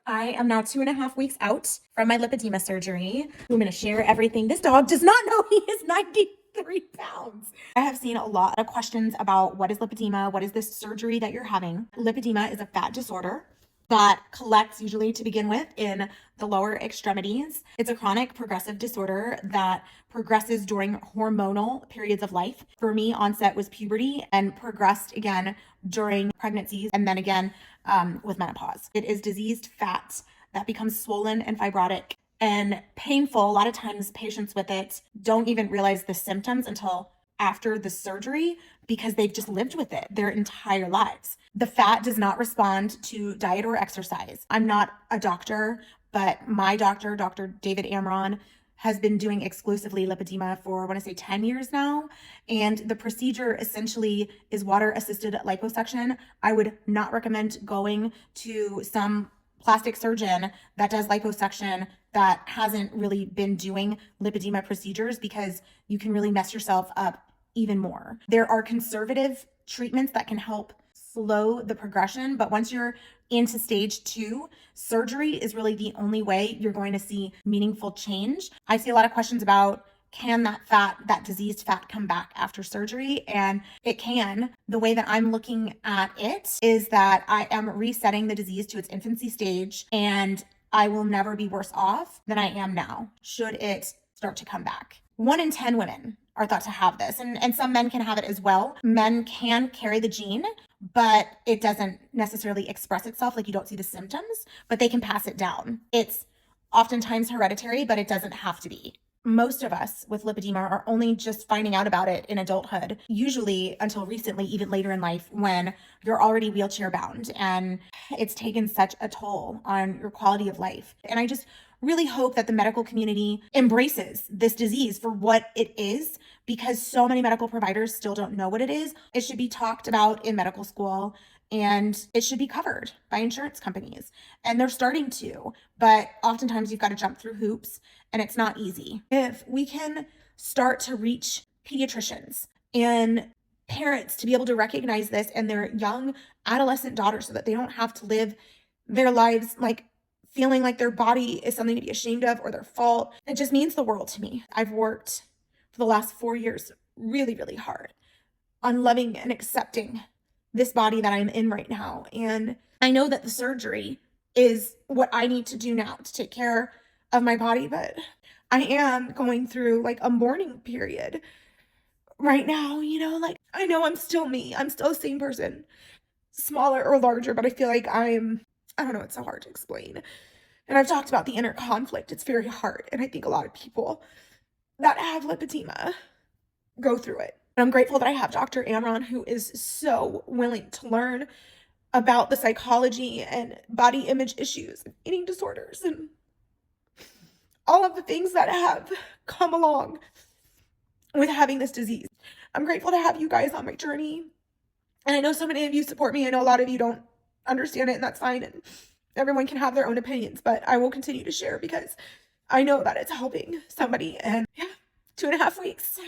I am now 2.5 weeks out from my lipedema surgery. I'm going to share everything. This dog does not know he is 93 pounds. I have seen a lot of questions about what is lipedema? What is this surgery that you're having? Lipedema is a fat disorder that collects usually to begin with in the lower extremities. It's a chronic progressive disorder that progresses during hormonal periods of life. For me, onset was puberty and progressed again during pregnancies and then again with menopause. It is diseased fat that becomes swollen and fibrotic and painful. A lot of times patients with it don't even realize the symptoms until after the surgery because they've just lived with it their entire lives. The fat does not respond to diet or exercise. I'm not a doctor, but my doctor, Dr. David Amron, has been doing exclusively lipedema for, I want to say 10 years now. And the procedure essentially is water-assisted liposuction. I would not recommend going to some plastic surgeon that does liposuction that hasn't really been doing lipedema procedures because you can really mess yourself up even more. There are conservative treatments that can help slow the progression, but once you're into stage 2, surgery is really the only way you're going to see meaningful change. I see a lot of questions about, can that diseased fat come back after surgery? And it can. The way that I'm looking at it is that I am resetting the disease to its infancy stage, and I will never be worse off than I am now, should it start to come back. 1 in 10 women are thought to have this, and some men can have it as well. Men can carry the gene, but it doesn't necessarily express itself, like you don't see the symptoms, but they can pass it down. It's oftentimes hereditary, but it doesn't have to be. Most of us with lipedema are only just finding out about it in adulthood, usually until recently, even later in life, when you're already wheelchair bound and it's taken such a toll on your quality of life. And I just really hope that the medical community embraces this disease for what it is, because so many medical providers still don't know what it is. It should be talked about in medical school, and it should be covered by insurance companies. And they're starting to, but oftentimes you've got to jump through hoops, and it's not easy. If we can start to reach pediatricians and parents to be able to recognize this in their young adolescent daughters so that they don't have to live their lives like feeling like their body is something to be ashamed of or their fault, it just means the world to me. I've worked for the last 4 years really, really hard on loving and accepting this body that I'm in right now. And I know that the surgery is what I need to do now to take care of my body, but I am going through like a mourning period right now, like I know I'm still me. I'm still the same person, smaller or larger, but I feel like I don't know, it's so hard to explain. And I've talked about the inner conflict. It's very hard. And I think a lot of people that have lipedema go through it. And I'm grateful that I have Dr. Amron, who is so willing to learn about the psychology and body image issues and eating disorders and all of the things that have come along with having this disease. I'm grateful to have you guys on my journey. And I know so many of you support me. I know a lot of you don't understand it, and that's fine. And everyone can have their own opinions, but I will continue to share because I know that it's helping somebody. And yeah, 2.5 weeks.